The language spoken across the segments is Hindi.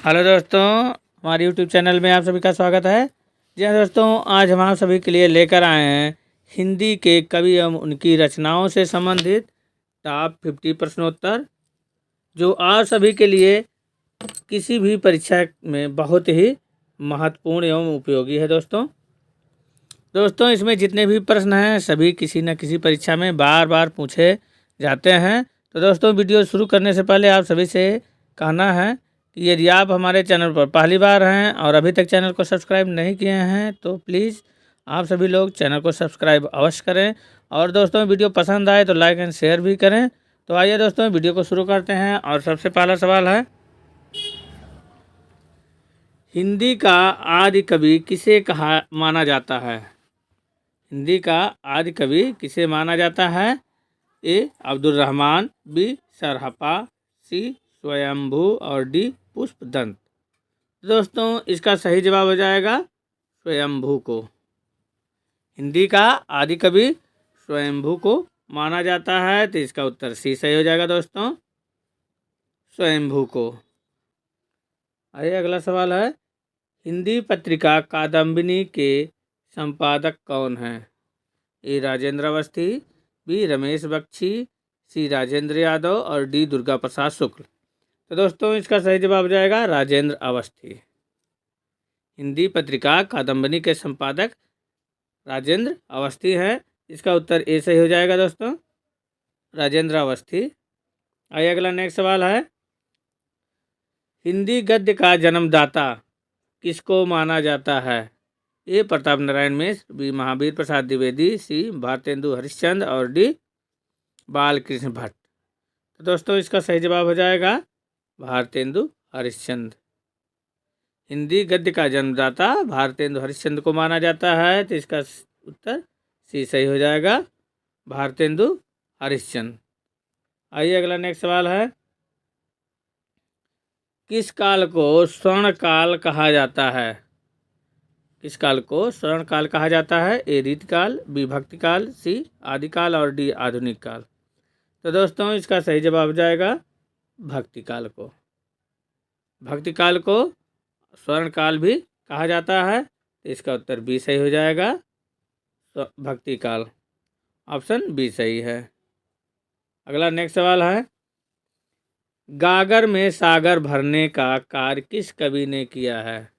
हेलो दोस्तों, हमारे यूट्यूब चैनल में आप सभी का स्वागत है। जी हाँ दोस्तों, आज हम आप सभी के लिए लेकर आए हैं हिंदी के कवि एवं उनकी रचनाओं से संबंधित टॉप 50 प्रश्नोत्तर, जो आप सभी के लिए किसी भी परीक्षा में बहुत ही महत्वपूर्ण एवं उपयोगी है। दोस्तों इसमें जितने भी प्रश्न हैं सभी किसी न किसी परीक्षा में बार बार पूछे जाते हैं। तो दोस्तों वीडियो शुरू करने से पहले आप सभी से कहना है कि यदि आप हमारे चैनल पर पहली बार हैं और अभी तक चैनल को सब्सक्राइब नहीं किए हैं तो प्लीज़ आप सभी लोग चैनल को सब्सक्राइब अवश्य करें। और दोस्तों वीडियो पसंद आए तो लाइक एंड शेयर भी करें। तो आइए दोस्तों वीडियो को शुरू करते हैं। और सबसे पहला सवाल है, हिंदी का आदि कवि किसे कहा माना जाता है? हिंदी का आदि कवि किसे माना जाता है? ए अब्दुल रहमान, बी सरहपा, सी स्वयंभू और डी पुष्पदंत। दोस्तों इसका सही जवाब हो जाएगा स्वयंभू को। हिंदी का आदि कवि स्वयंभू को माना जाता है, तो इसका उत्तर सी सही हो जाएगा दोस्तों, स्वयंभू को। आइए अगला सवाल है, हिंदी पत्रिका कादम्बिनी के संपादक कौन हैं? ए राजेंद्र अवस्थी, बी रमेश बख्शी, सी राजेंद्र यादव और डी दुर्गा प्रसाद शुक्ल। तो दोस्तों इसका सही जवाब हो जाएगा राजेंद्र अवस्थी। हिंदी पत्रिका कादम्बिनी के संपादक राजेंद्र अवस्थी हैं, इसका उत्तर ए सही हो जाएगा दोस्तों, राजेंद्र अवस्थी। आइए अगला नेक्स्ट सवाल है, हिंदी गद्य का जन्मदाता किसको माना जाता है? ए प्रताप नारायण मिश्र, बी महावीर प्रसाद द्विवेदी, सी भारतेंदु हरिश्चंद्र और डी बालकृष्ण भट्ट। तो दोस्तों इसका सही जवाब हो जाएगा भारतेंदु हरिश्चंद्र। हिंदी गद्य का जन्मदाता भारतेंदु हरिश्चंद्र को माना जाता है, तो इसका उत्तर सी सही हो जाएगा, भारतेंदु हरिश्चंद्र। आइए अगला नेक्स्ट सवाल है, किस काल को स्वर्ण काल कहा जाता है? किस काल को स्वर्ण काल कहा जाता है? ए रीतकाल, बी भक्तिकाल, सी आदिकाल और डी आधुनिक काल। तो दोस्तों इसका सही जवाब हो जाएगा भक्तिकाल को। भक्तिकाल को स्वर्ण काल भी कहा जाता है, तो इसका उत्तर बी सही हो जाएगा, तो भक्तिकाल, ऑप्शन बी सही है। अगला नेक्स्ट सवाल है, गागर में सागर भरने का कार्य किस कवि ने किया है?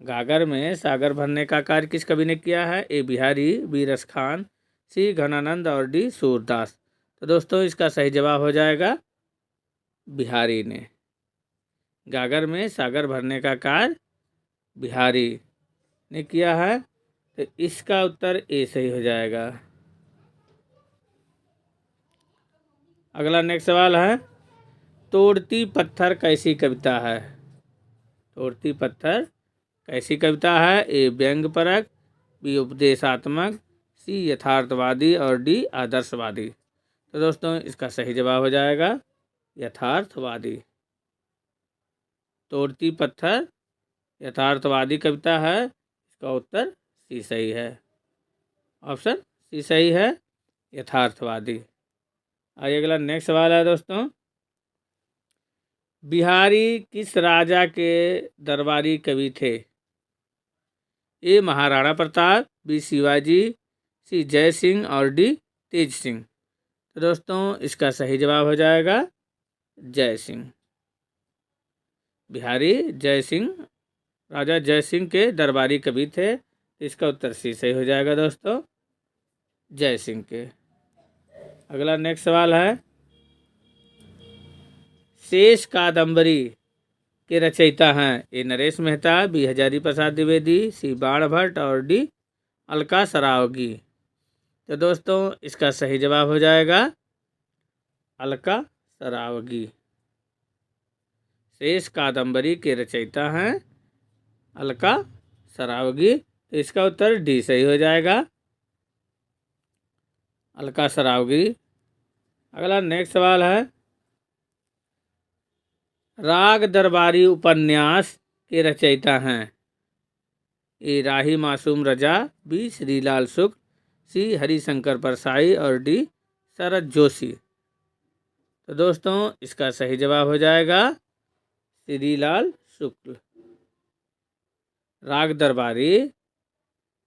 गागर में सागर भरने का कार्य किस कवि ने किया है? ए बिहारी, बी रसखान, सी घनानंद और डी सूरदास। तो दोस्तों इसका सही जवाब हो जाएगा बिहारी ने। गागर में सागर भरने का कार्य बिहारी ने किया है, तो इसका उत्तर ए सही हो जाएगा। अगला नेक्स्ट सवाल है, तोड़ती पत्थर कैसी कविता है? तोड़ती पत्थर कैसी कविता है? ए व्यंग्यपरक, बी उपदेशात्मक, सी यथार्थवादी और डी आदर्शवादी। तो दोस्तों इसका सही जवाब हो जाएगा यथार्थवादी। तोड़ती पत्थर यथार्थवादी कविता है, इसका उत्तर सी सही है, ऑप्शन सी सही है, यथार्थवादी। आइए अगला नेक्स्ट सवाल है दोस्तों, बिहारी किस राजा के दरबारी कवि थे? ए महाराणा प्रताप, बी शिवाजी, सी जय सिंह और डी तेज सिंह। तो दोस्तों इसका सही जवाब हो जाएगा जय सिंह। बिहारी जय सिंह, राजा जय सिंह के दरबारी कवि थे, इसका उत्तर सी सही हो जाएगा दोस्तों, जय सिंह के। अगला नेक्स्ट सवाल है, शेष कादम्बरी के रचयिता हैं? ए नरेश मेहता, बी हजारी प्रसाद द्विवेदी, सी बाण भट्ट और डी अलका सरावगी। तो दोस्तों इसका सही जवाब हो जाएगा अलका सरावगी। शेष कादम्बरी के रचयिता हैं अलका सरावगी, तो इसका उत्तर डी सही हो जाएगा, अलका सरावगी। अगला नेक्स्ट सवाल है, राग दरबारी उपन्यास के रचयिता हैं? ए राही मासूम रजा, बी श्रीलाल शुक्ल, सी हरिशंकर परसाई और डी शरद जोशी। तो दोस्तों इसका सही जवाब हो जाएगा श्रीलाल शुक्ल। राग दरबारी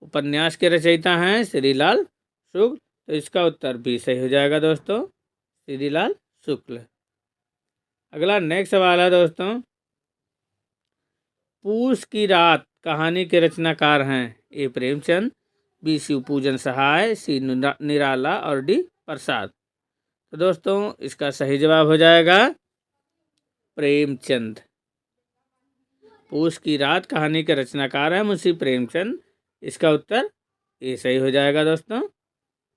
उपन्यास के रचयिता हैं श्रीलाल शुक्ल, तो इसका उत्तर बी सही हो जाएगा दोस्तों, श्रीलाल शुक्ल। अगला नेक्स्ट सवाल है दोस्तों, पूस की रात कहानी के रचनाकार हैं? ए प्रेमचंद, बी शिवपूजन सहाय, सी निराला और डी प्रसाद। तो दोस्तों इसका सही जवाब हो जाएगा प्रेमचंद। पूस की रात कहानी के रचनाकार हैं मुंशी प्रेमचंद, इसका उत्तर ए सही हो जाएगा दोस्तों,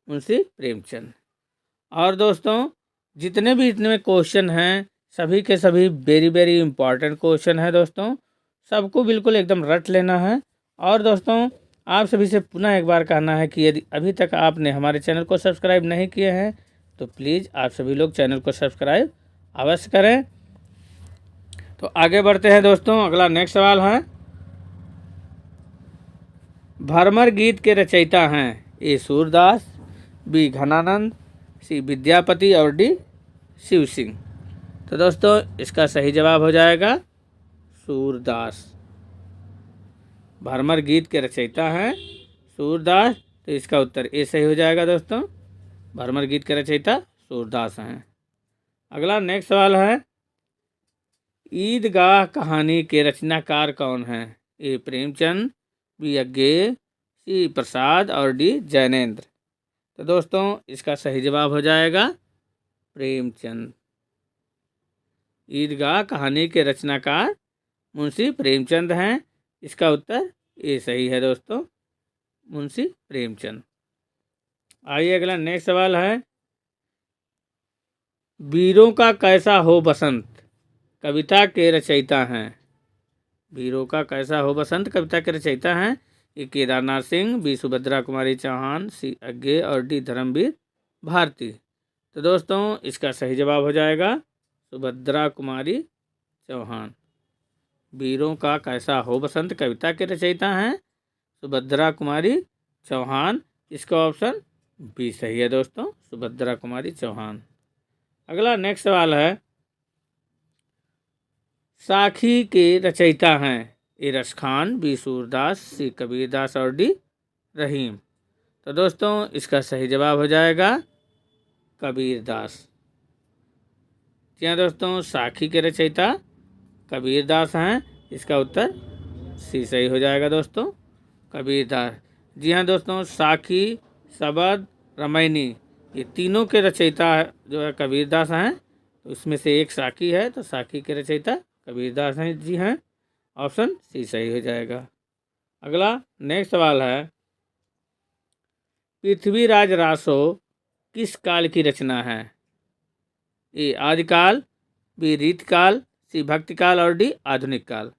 मुंशी प्रेमचंद। और दोस्तों जितने भी इतने क्वेश्चन हैं सभी के सभी वेरी वेरी इंपॉर्टेंट क्वेश्चन है दोस्तों, सबको बिल्कुल एकदम रट लेना है। और दोस्तों आप सभी से पुनः एक बार कहना है कि यदि अभी तक आपने हमारे चैनल को सब्सक्राइब नहीं किए हैं तो प्लीज़ आप सभी लोग चैनल को सब्सक्राइब अवश्य करें। तो आगे बढ़ते हैं दोस्तों, अगला नेक्स्ट सवाल है, भरमर गीत के रचयिता हैं? ए सूरदास, बी घनानंद, सी विद्यापति और डी शिव सिंह। तो दोस्तों इसका सही जवाब हो जाएगा सूरदास। भरमर गीत के रचयिता हैं सूरदास, तो इसका उत्तर ए सही हो जाएगा दोस्तों, भरमर गीत के रचयिता सूरदास हैं। अगला नेक्स्ट सवाल है, ईदगाह कहानी के रचनाकार कौन हैं? ए प्रेमचंद, बी अज्ञेय, सी प्रसाद और डी जैनेन्द्र। तो दोस्तों इसका सही जवाब हो जाएगा प्रेमचंद। ईदगाह कहानी के रचनाकार मुंशी प्रेमचंद हैं, इसका उत्तर ए सही है दोस्तों, मुंशी प्रेमचंद। आइए अगला नेक्स्ट सवाल है, वीरों का कैसा हो बसंत कविता के रचयिता हैं? वीरों का कैसा हो बसंत कविता के रचयिता हैं? ए केदारनाथ सिंह, बी सुभद्रा कुमारी चौहान, सी अज्ञेय और डी धर्मवीर भारती। तो दोस्तों इसका सही जवाब हो जाएगा सुभद्रा कुमारी चौहान। वीरों का कैसा हो बसंत कविता के रचयिता हैं सुभद्रा कुमारी चौहान, इसका ऑप्शन बी सही है दोस्तों, सुभद्रा कुमारी चौहान। अगला नेक्स्ट सवाल है, साखी के रचयिता हैं? ए रस खान, बी सूरदास, सी कबीरदास और डी रहीम। तो दोस्तों इसका सही जवाब हो जाएगा कबीरदास। जी हाँ दोस्तों, साखी के रचयिता कबीरदास हैं, इसका उत्तर सी सही हो जाएगा दोस्तों, कबीरदास। जी हाँ दोस्तों, साखी, सबद, रामायणी ये तीनों के रचयिता जो है कबीरदास हैं, तो इसमें से एक साखी है, तो साखी के रचयिता कबीरदास हैं। जी हैं, ऑप्शन सी सही हो जाएगा। अगला नेक्स्ट सवाल है, पृथ्वीराज रासो किस काल की रचना है? ए आदिकाल, बी रीतकाल, सी भक्तिकाल और डी आधुनिक काल।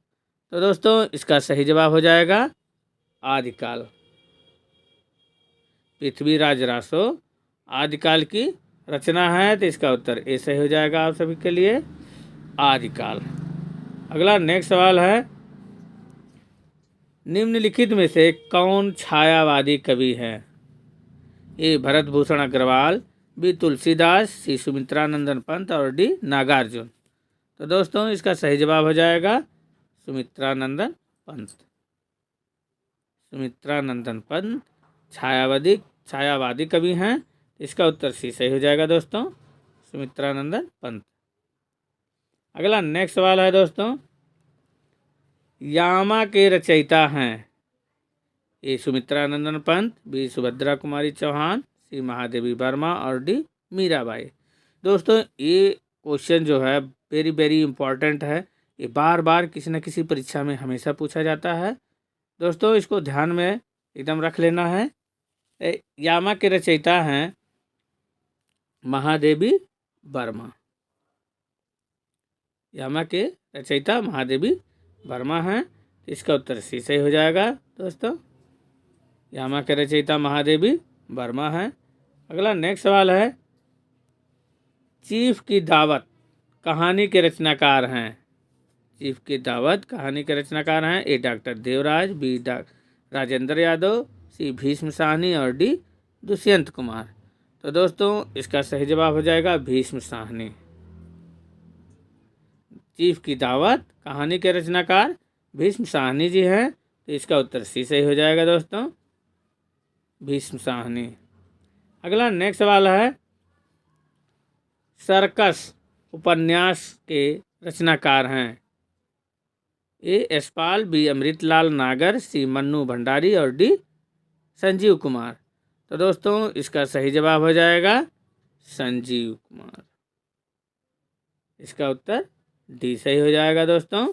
तो दोस्तों इसका सही जवाब हो जाएगा आदिकाल। पृथ्वीराज रासो आदिकाल की रचना है, तो इसका उत्तर ए सही हो जाएगा आप सभी के लिए, आदिकाल। अगला नेक्स्ट सवाल है, निम्नलिखित में से कौन छायावादी कवि है? ए भरत भूषण अग्रवाल, बी तुलसीदास, सी सुमित्रानंदन पंत और डी नागार्जुन। तो दोस्तों इसका सही जवाब हो जाएगा सुमित्रानंदन पंत। सुमित्रानंदन पंत छायावादी कवि हैं, इसका उत्तर सी सही हो जाएगा दोस्तों, सुमित्रानंदन पंत। अगला नेक्स्ट सवाल है दोस्तों, यामा के रचयिता हैं? ए सुमित्रानंदन पंत, बी सुभद्रा कुमारी चौहान, सी महादेवी वर्मा और डी मीराबाई। दोस्तों ये क्वेश्चन जो है वेरी वेरी इंपॉर्टेंट है, ये बार बार किसी न किसी परीक्षा में हमेशा पूछा जाता है दोस्तों, इसको ध्यान में एकदम रख लेना है। यामा के रचयिता हैं महादेवी वर्मा। यामा के रचयिता महादेवी वर्मा हैं, इसका उत्तर सी सही हो जाएगा दोस्तों, यामा के रचयिता महादेवी वर्मा हैं। अगला नेक्स्ट सवाल है, चीफ की दावत कहानी के रचनाकार हैं? चीफ की दावत कहानी के रचनाकार हैं? ए डॉक्टर देवराज, बी राजेंद्र यादव, सी भीष्म साहनी और डी दुष्यंत कुमार। तो दोस्तों इसका सही जवाब हो जाएगा भीष्म साहनी। चीफ की दावत कहानी के रचनाकार भीष्म साहनी जी हैं, तो इसका उत्तर सी सही हो जाएगा दोस्तों, भीष्म साहनी। अगला नेक्स्ट सवाल है, सर्कस उपन्यास के रचनाकार हैं? ए यशपाल, बी अमृतलाल नागर, सी मन्नू भंडारी और डी संजीव कुमार। तो दोस्तों इसका सही जवाब हो जाएगा संजीव कुमार, इसका उत्तर डी सही हो जाएगा दोस्तों।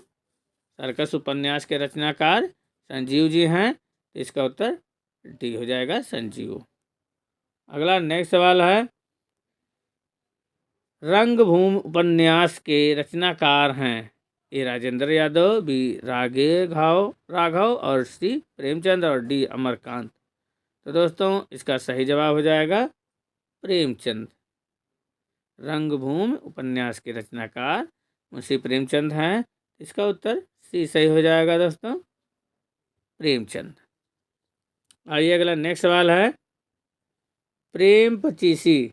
सर्कस उपन्यास के रचनाकार संजीव जी हैं, तो इसका उत्तर डी हो जाएगा संजीव। अगला नेक्स्ट सवाल है, रंगभूमि उपन्यास के रचनाकार हैं? ए राजेंद्र यादव, बी राघव और सी प्रेमचंद और डी अमरकांत। तो दोस्तों इसका सही जवाब हो जाएगा प्रेमचंद। रंगभूमि उपन्यास के रचनाकार मुंशी प्रेमचंद हैं, इसका उत्तर सी सही हो जाएगा दोस्तों, प्रेमचंद। आइए अगला नेक्स्ट सवाल है, प्रेम पचीसी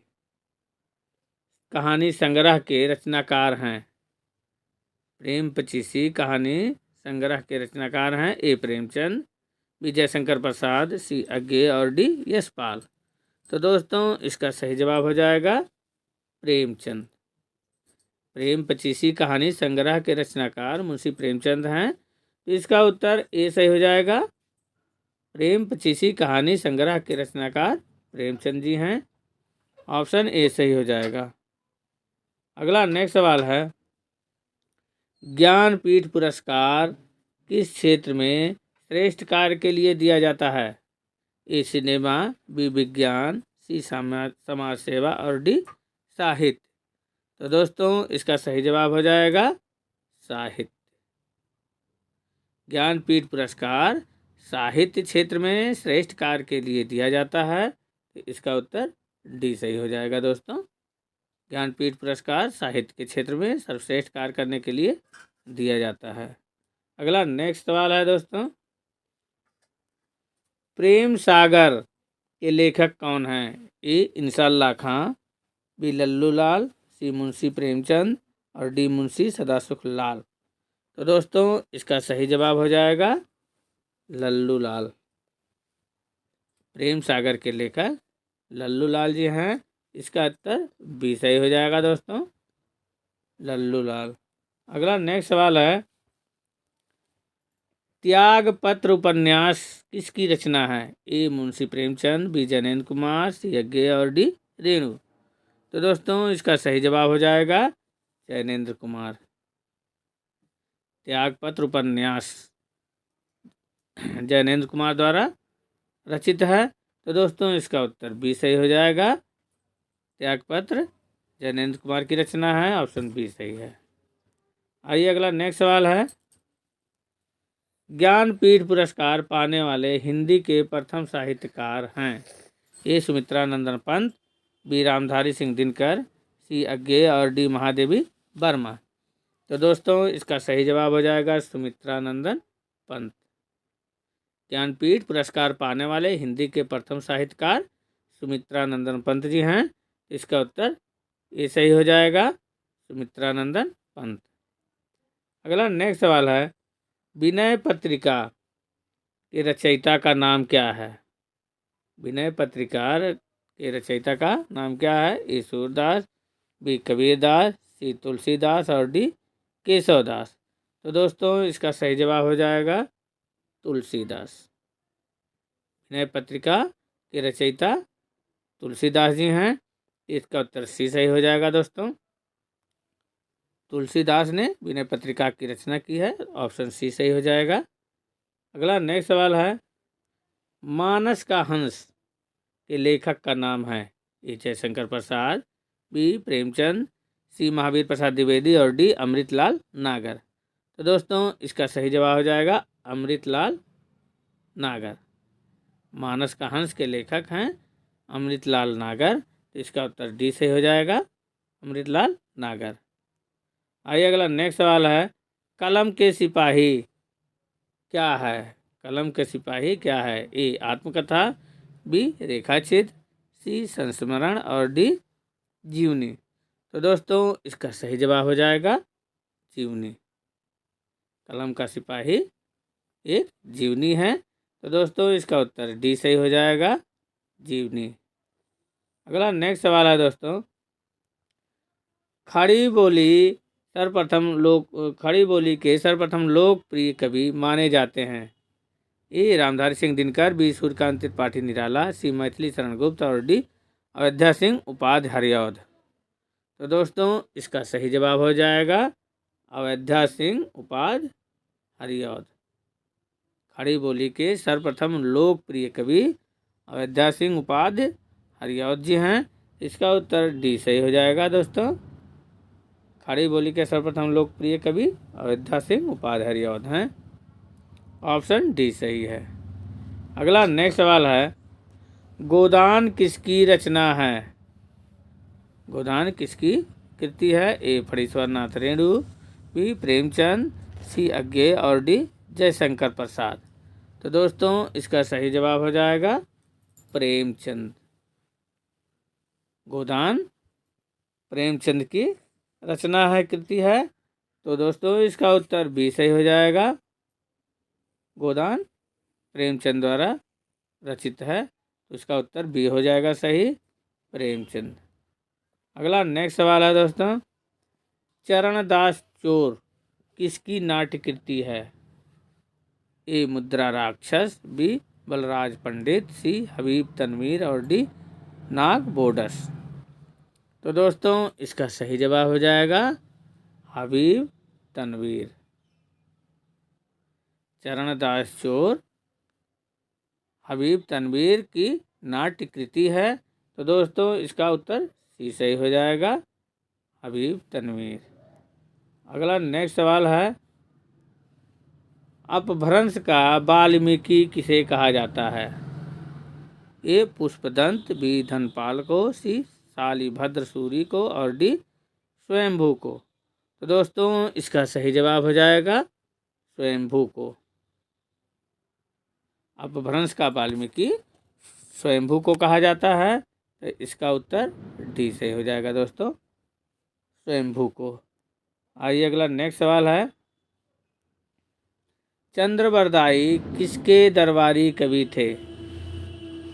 कहानी संग्रह के रचनाकार हैं? प्रेम पचीसी कहानी संग्रह के रचनाकार हैं? ए प्रेमचंद, बी जयशंकर प्रसाद, सी अज्ञे और डी यशपाल। तो दोस्तों इसका सही जवाब हो जाएगा प्रेमचंद। प्रेम पचीसी कहानी संग्रह के रचनाकार मुंशी प्रेमचंद हैं, तो इसका उत्तर ए सही हो जाएगा, प्रेम पचीसी कहानी संग्रह के रचनाकार प्रेमचंद जी हैं, ऑप्शन ए सही हो जाएगा। अगला नेक्स्ट सवाल है, ज्ञानपीठ पुरस्कार किस क्षेत्र में श्रेष्ठ कार्य के लिए दिया जाता है? ए सिनेमा, बी विज्ञान, सी समाज सेवा और डी साहित्य। तो दोस्तों इसका सही जवाब हो जाएगा साहित्य। ज्ञानपीठ पुरस्कार साहित्य क्षेत्र में श्रेष्ठ कार्य के लिए दिया जाता है, तो इसका उत्तर डी सही हो जाएगा दोस्तों। ज्ञानपीठ पुरस्कार साहित्य के क्षेत्र में सर्वश्रेष्ठ कार्य करने के लिए दिया जाता है। अगला नेक्स्ट सवाल है दोस्तों, प्रेम सागर के लेखक कौन हैं? ए इंशाअल्लाह खां, बी लल्लू लाल, सी मुंशी प्रेमचंद और डी मुंशी सदासुख लाल। तो दोस्तों इसका सही जवाब हो जाएगा लल्लू लाल। प्रेम सागर के लेखक लल्लू लाल जी हैं, इसका उत्तर बी सही हो जाएगा दोस्तों, लल्लू लाल। अगला नेक्स्ट सवाल है, त्यागपत्र उपन्यास किसकी रचना है? ए मुंशी प्रेमचंद, बी जैनेन्द्र कुमार, सी अज्ञे और डी रेणु। तो दोस्तों इसका सही जवाब हो जाएगा जैनेन्द्र कुमार। त्यागपत्र उपन्यास जैनेन्द्र कुमार द्वारा रचित है, तो दोस्तों इसका उत्तर बी सही हो जाएगा, त्यागपत्र जैनेन्द्र कुमार की रचना है, ऑप्शन बी सही है। आइए अगला नेक्स्ट सवाल है, ज्ञानपीठ पुरस्कार पाने वाले हिंदी के प्रथम साहित्यकार हैं? ए सुमित्रा नंदन पंत, बी रामधारी सिंह दिनकर, सी अज्ञे और डी महादेवी वर्मा। तो दोस्तों इसका सही जवाब हो जाएगा सुमित्रा नंदन पंत। ज्ञानपीठ पुरस्कार पाने वाले हिंदी के प्रथम साहित्यकार सुमित्रा नंदन पंत जी हैं, इसका उत्तर ये सही हो जाएगा, सुमित्रा नंदन पंत। अगला नेक्स्ट सवाल है, विनय पत्रिका के रचयिता का नाम क्या है? विनय पत्रिका के रचयिता का नाम क्या है? ए सूरदास, बी कबीरदास, सी तुलसीदास और डी केशवदास। तो दोस्तों इसका सही जवाब हो जाएगा तुलसीदास। विनय पत्रिका के रचयिता तुलसीदास जी हैं, इसका उत्तर सी सही हो जाएगा दोस्तों, तुलसीदास ने विनय पत्रिका की रचना की है, ऑप्शन सी सही हो जाएगा। अगला नेक्स्ट सवाल है, मानस का हंस के लेखक का नाम है? ए जयशंकर प्रसाद, बी प्रेमचंद, सी महावीर प्रसाद द्विवेदी और डी अमृतलाल नागर। तो दोस्तों इसका सही जवाब हो जाएगा अमृतलाल नागर। मानस का हंस के लेखक हैं अमृतलाल नागर, तो इसका उत्तर डी से हो जाएगा, अमृतलाल नागर। आइए अगला नेक्स्ट सवाल है, कलम के सिपाही क्या है? कलम के सिपाही क्या है? ए आत्मकथा, बी रेखाचित्र, सी संस्मरण और डी जीवनी। तो दोस्तों इसका सही जवाब हो जाएगा जीवनी। कलम का सिपाही एक जीवनी है। तो दोस्तों इसका उत्तर डी सही हो जाएगा, जीवनी। अगला नेक्स्ट सवाल है दोस्तों, खड़ी बोली के सर्वप्रथम लोकप्रिय कवि माने जाते हैं। ए रामधारी सिंह दिनकर, बी सूर्यकांत त्रिपाठी निराला, सी मैथिली शरण गुप्त और डी अयोध्या सिंह उपाध्याय हरिऔध। तो दोस्तों इसका सही जवाब हो जाएगा अयोध्या सिंह उपाध्याय हरिऔध। खड़ी बोली के सर्वप्रथम लोकप्रिय कवि अयोध्या सिंह उपाध्याय हरिऔध जी हैं। इसका उत्तर डी सही हो जाएगा दोस्तों। खड़ी बोली के सर्वप्रथम लोकप्रिय कवि अयोध्या सिंह उपाध्याय हरिऔध हैं। ऑप्शन डी सही है। अगला नेक्स्ट सवाल है, गोदान किसकी रचना है? गोदान किसकी कृति है? ए फणीश्वर नाथ रेणु, बी प्रेमचंद, सी अज्ञेय और डी जयशंकर प्रसाद। तो दोस्तों इसका सही जवाब हो जाएगा प्रेमचंद। गोदान प्रेमचंद की रचना है, कृति है। तो दोस्तों इसका उत्तर बी सही हो जाएगा। गोदान प्रेमचंद द्वारा रचित है, तो इसका उत्तर बी हो जाएगा सही, प्रेमचंद। अगला नेक्स्ट सवाल है दोस्तों, चरणदास चोर किसकी नाट्य कृति है? ए मुद्रा राक्षस, बी बलराज पंडित, सी हबीब तनवीर और डी नाग बोडस। तो दोस्तों इसका सही जवाब हो जाएगा हबीब तनवीर। चरणदास चोर हबीब तनवीर की नाट्य कृति है। तो दोस्तों इसका उत्तर सी सही हो जाएगा, हबीब तनवीर। अगला नेक्स्ट सवाल है, अपभ्रंश का वाल्मीकि किसे कहा जाता है? ए पुष्पदंत, बी धनपाल को, सी शालिभद्र सूरी को और डी स्वयंभू को। तो दोस्तों इसका सही जवाब हो जाएगा स्वयंभू को। अपभ्रंश का वाल्मीकि स्वयंभू को कहा जाता है, तो इसका उत्तर डी सही हो जाएगा दोस्तों, स्वयंभू को। आइए अगला नेक्स्ट सवाल है, चंद्रबरदाई किसके दरबारी कवि थे?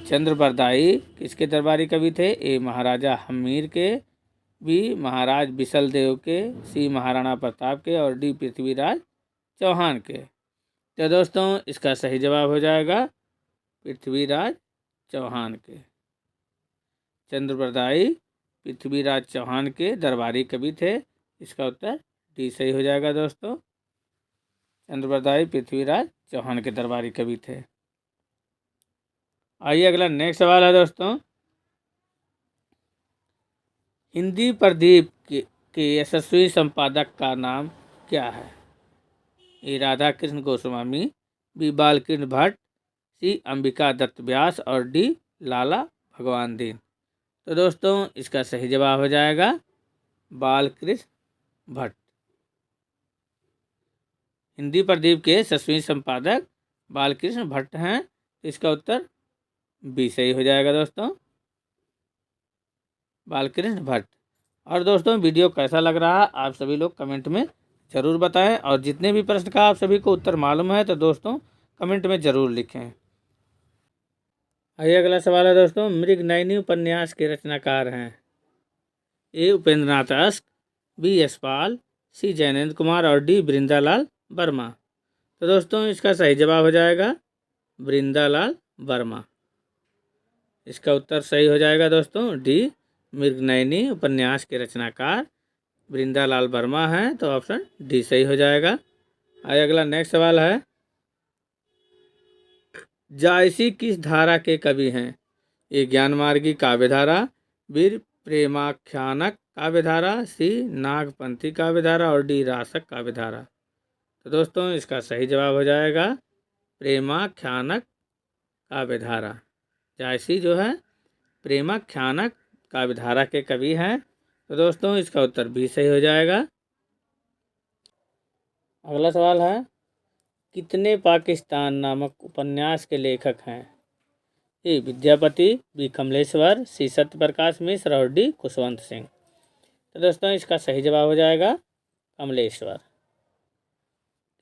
चंद्रबरदाई किसके दरबारी कवि थे? ए महाराजा हमीर के, बी महाराज बिसल देव के, सी महाराणा प्रताप के और डी पृथ्वीराज चौहान के। तो दोस्तों इसका सही जवाब हो जाएगा पृथ्वीराज चौहान के। चंद्रबरदाई पृथ्वीराज चौहान के दरबारी कवि थे, इसका उत्तर डी सही हो जाएगा दोस्तों। चंद्रबरदाई पृथ्वीराज चौहान के दरबारी कवि थे। आइए अगला नेक्स्ट सवाल है दोस्तों, हिंदी प्रदीप के यशस्वी संपादक का नाम क्या है? ए राधा कृष्ण गोस्वामी, बी बालकृष्ण भट्ट, सी अंबिका दत्त व्यास और डी लाला भगवान दीन। तो दोस्तों इसका सही जवाब हो जाएगा बालकृष्ण भट्ट। हिंदी प्रदीप के यशस्वी संपादक बालकृष्ण भट्ट हैं, इसका उत्तर बी सही हो जाएगा दोस्तों, बालकृष्ण भट्ट। और दोस्तों वीडियो कैसा लग रहा है आप सभी लोग कमेंट में ज़रूर बताएं, और जितने भी प्रश्न का आप सभी को उत्तर मालूम है तो दोस्तों कमेंट में ज़रूर लिखें। आइए अगला सवाल है दोस्तों, मृगनयनी उपन्यास के रचनाकार हैं? ए उपेंद्रनाथ अश्क, बी यशपाल, सी जैनेन्द्र कुमार और डी वृंदालाल वर्मा। तो दोस्तों इसका सही जवाब हो जाएगा वृंदालाल वर्मा। इसका उत्तर सही हो जाएगा दोस्तों डी, मृगनयनी उपन्यास के रचनाकार वृंदालाल वर्मा हैं, तो ऑप्शन डी सही हो जाएगा। आइए अगला नेक्स्ट सवाल है, जायसी किस धारा के कवि हैं? ए ज्ञानमार्गी काव्यधारा, बी प्रेमाख्यानक काव्यधारा, सी नागपंथी काव्यधारा और डी रासक काव्यधारा। तो दोस्तों इसका सही जवाब हो जाएगा प्रेमाख्यानक काव्यधारा। जायसी जो है प्रेमाख्यानक काव्यधारा के कवि हैं, तो दोस्तों इसका उत्तर भी सही हो जाएगा। अगला सवाल है, कितने पाकिस्तान नामक उपन्यास के लेखक हैं? ए विद्यापति, बी कमलेश्वर, सी सत्यप्रकाश मिश्र और डी खुशवंत सिंह। तो दोस्तों इसका सही जवाब हो जाएगा कमलेश्वर।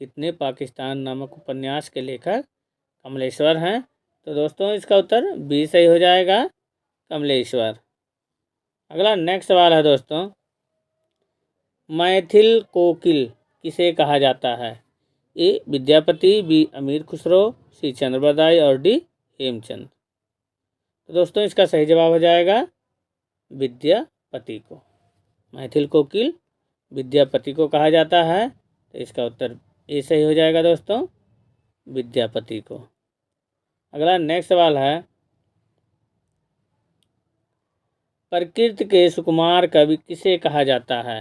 कितने पाकिस्तान नामक उपन्यास के लेखक कमलेश्वर हैं? तो दोस्तों इसका उत्तर बी सही हो जाएगा, कमलेश्वर। अगला नेक्स्ट सवाल है दोस्तों, मैथिल कोकिल किसे कहा जाता है? ए विद्यापति, बी अमीर खुसरो, सी चंद्रबरदाई और डी हेमचंद। तो दोस्तों इसका सही जवाब हो जाएगा विद्यापति को। मैथिल कोकिल विद्यापति को कहा जाता है, तो इसका उत्तर ए सही हो जाएगा दोस्तों, विद्यापति को। अगला नेक्स्ट सवाल है, प्रकृति के सुकुमार कवि किसे कहा जाता है?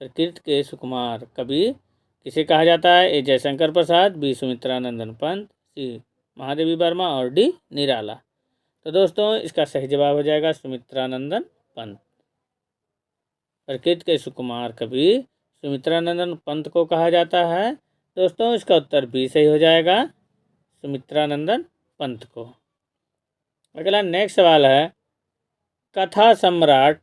प्रकृति के सुकुमार कवि किसे कहा जाता है? ए जयशंकर प्रसाद, बी सुमित्रानंदन पंत, सी महादेवी वर्मा और डी निराला। तो दोस्तों इसका सही जवाब हो जाएगा सुमित्रानंदन पंत। प्रकृति के सुकुमार कवि सुमित्रानंदन पंत को कहा जाता है। दोस्तों इसका उत्तर बी सही हो जाएगा, सुमित्रानंदन पंत को। अगला नेक्स्ट सवाल है, कथा सम्राट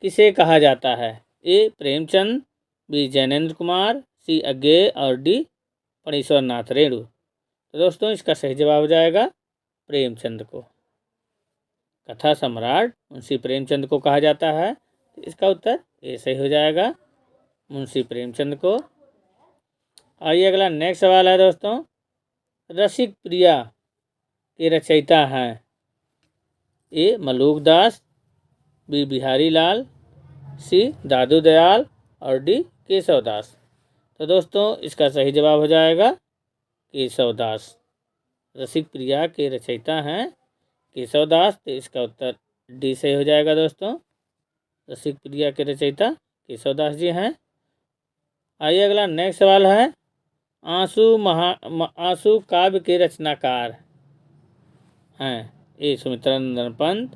किसे कहा जाता है? ए प्रेमचंद, बी जैनेन्द्र कुमार, सी अज्ञेय और डी फणीश्वर नाथ रेणु। तो दोस्तों इसका सही जवाब हो जाएगा प्रेमचंद को। कथा सम्राट मुंशी प्रेमचंद को कहा जाता है, तो इसका उत्तर ए सही हो जाएगा, मुंशी प्रेमचंद को। आइए अगला नेक्स्ट सवाल है दोस्तों, रसिक प्रिया के रचयिता हैं? ए मलूक दास, बी बिहारी लाल, सी दादू दयाल और डी केशव दास। तो दोस्तों इसका सही जवाब हो जाएगा केशव दास। रसिक प्रिया के रचयिता हैं केशव दास, तो इसका उत्तर डी सही हो जाएगा दोस्तों, रसिक प्रिया के रचयिता केशव दास जी हैं। आइए अगला नेक्स्ट सवाल है, आंसू काव्य के रचनाकार हैं? ए सुमित्रानंदन पंत,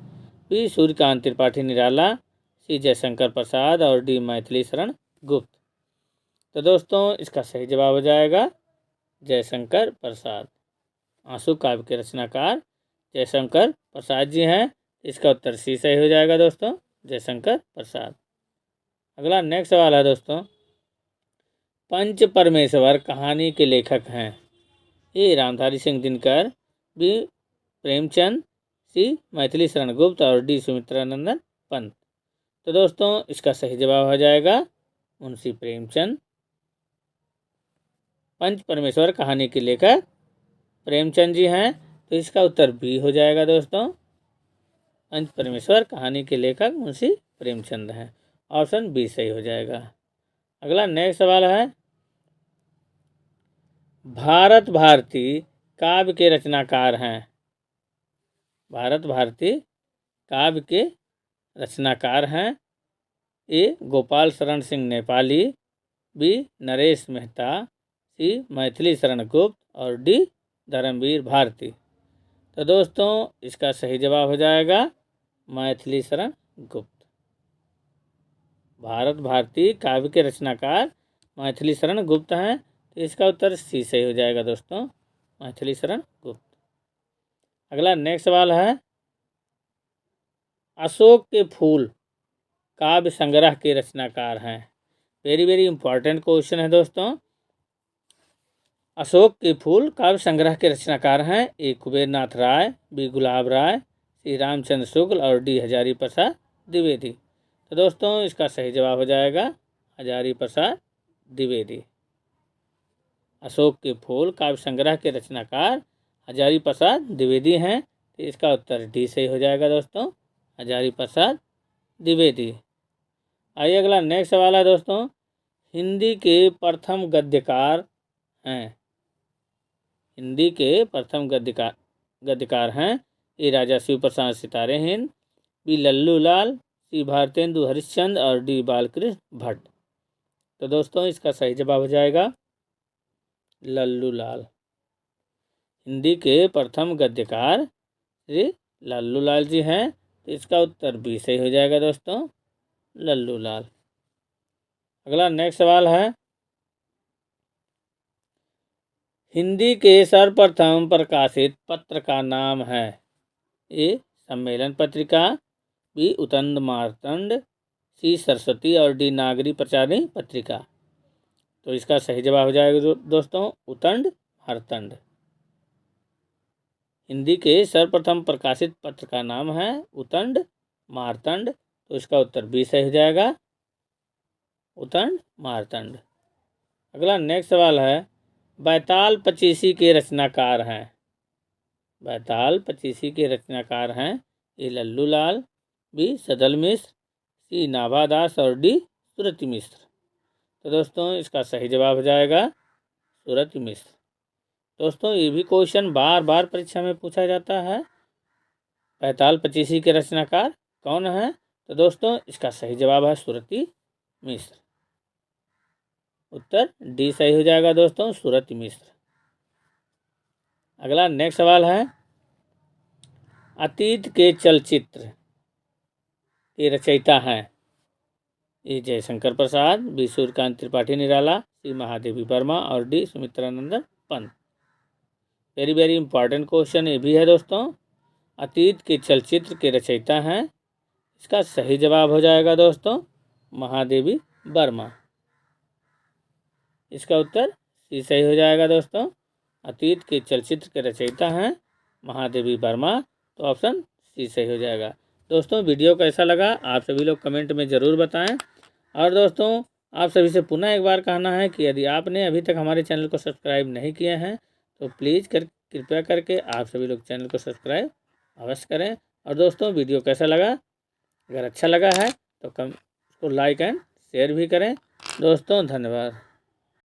बी सूर्यकांत त्रिपाठी निराला, सी जयशंकर प्रसाद और डी मैथिली शरण गुप्त। तो दोस्तों इसका सही जवाब हो जाएगा जयशंकर प्रसाद। आंसू काव्य के रचनाकार जयशंकर प्रसाद जी हैं, इसका उत्तर सी सही हो जाएगा दोस्तों, जयशंकर प्रसाद। अगला नेक्स्ट सवाल है दोस्तों, पंच परमेश्वर कहानी के लेखक हैं? ए रामधारी सिंह दिनकर, बी प्रेमचंद, सी मैथिली शरण गुप्त और डी सुमित्रानंदन पंत। तो दोस्तों इसका सही जवाब हो जाएगा मुंशी प्रेमचंद। पंच परमेश्वर कहानी के लेखक प्रेमचंद जी हैं, तो इसका उत्तर बी हो जाएगा दोस्तों, पंच परमेश्वर कहानी के लेखक मुंशी प्रेमचंद हैं। ऑप्शन बी सही हो जाएगा। अगला नेक्स्ट सवाल है, भारत भारती काव्य के रचनाकार हैं? भारत भारती काव्य के रचनाकार हैं? ए गोपाल शरण सिंह नेपाली, बी नरेश मेहता, सी मैथिली शरण गुप्त और डी धर्मवीर भारती। तो दोस्तों इसका सही जवाब हो जाएगा मैथिली शरण गुप्त। भारत भारती काव्य के रचनाकार मैथिली शरण गुप्त हैं, तो इसका उत्तर सी सही हो जाएगा दोस्तों, मैथिली शरण गुप्त। अगला नेक्स्ट सवाल है, अशोक के फूल काव्य संग्रह के रचनाकार हैं? वेरी वेरी इंपॉर्टेंट क्वेश्चन है दोस्तों। अशोक के फूल काव्य संग्रह के रचनाकार हैं? ए कुबेर नाथ राय, बी गुलाब राय, सी रामचंद्र शुक्ल और डी हजारी प्रसाद द्विवेदी। तो दोस्तों इसका सही जवाब हो जाएगा हजारी प्रसाद द्विवेदी। अशोक के फूल काव्य संग्रह के रचनाकार हजारी प्रसाद द्विवेदी हैं, तो इसका उत्तर डी सही हो जाएगा दोस्तों, हजारी प्रसाद द्विवेदी। आइए अगला नेक्स्ट सवाल है दोस्तों, हिंदी के प्रथम गद्यकार हैं? हिंदी के प्रथम गद्यकार हैं? ए राजा शिव प्रसाद सितारे हिंद, बी लल्लू लाल, सी भारतेंदु हरिश्चंद्र और डी बालकृष्ण भट्ट। तो दोस्तों इसका सही जवाब हो जाएगा लल्लू लाल। हिंदी के प्रथम गद्यकार श्री लल्लू लाल जी हैं, तो इसका उत्तर बी सही हो जाएगा दोस्तों, लल्लू लाल। अगला नेक्स्ट सवाल है, हिंदी के सर्वप्रथम प्रकाशित पत्र का नाम है? ए सम्मेलन पत्रिका, बी उतंद मार्तंड, सी सरस्वती और डी नागरी प्रचारिणी पत्रिका। तो इसका सही जवाब हो जाएगा दोस्तों उतंड मार्तंड। हिंदी के सर्वप्रथम प्रकाशित पत्र का नाम है उतंड मार्तंड। तो इसका उत्तर बी सही हो जाएगा उतंड मार्तंड। अगला नेक्स्ट सवाल है, बैताल पचीसी के रचनाकार हैं। बैताल पचीसी के रचनाकार हैं ए लल्लू लाल, बी सदल मिश्र, सी नाभादास और डी सूरत मिश्र। तो दोस्तों इसका सही जवाब हो जाएगा सूरत मिश्र। दोस्तों ये भी क्वेश्चन बार बार परीक्षा में पूछा जाता है, बैताल पचीसी के रचनाकार कौन है। तो दोस्तों इसका सही जवाब है सूरती मिश्र। उत्तर डी सही हो जाएगा दोस्तों सूरत मिश्र। अगला नेक्स्ट सवाल है, अतीत के चलचित्र के रचयिता हैं ए जयशंकर प्रसाद, बी सूर्यकांत त्रिपाठी निराला, सी महादेवी वर्मा और D Sumitranandan Pant. Very very important question ये भी है दोस्तों। अतीत के चलचित्र के रचयिता हैं, इसका सही जवाब हो जाएगा दोस्तों महादेवी वर्मा। इसका उत्तर सी सही हो जाएगा दोस्तों, अतीत के चलचित्र के रचयिता हैं महादेवी वर्मा। तो ऑप्शन सी सही हो जाएगा। दोस्तों वीडियो कैसा लगा आप सभी लोग कमेंट में ज़रूर बताएं। और दोस्तों आप सभी से पुनः एक बार कहना है कि यदि आपने अभी तक हमारे चैनल को सब्सक्राइब नहीं किए हैं तो प्लीज़ कृपया करके आप सभी लोग चैनल को सब्सक्राइब अवश्य करें। और दोस्तों वीडियो कैसा लगा, अगर अच्छा लगा है तो उसको लाइक एंड शेयर भी करें। दोस्तों धन्यवाद।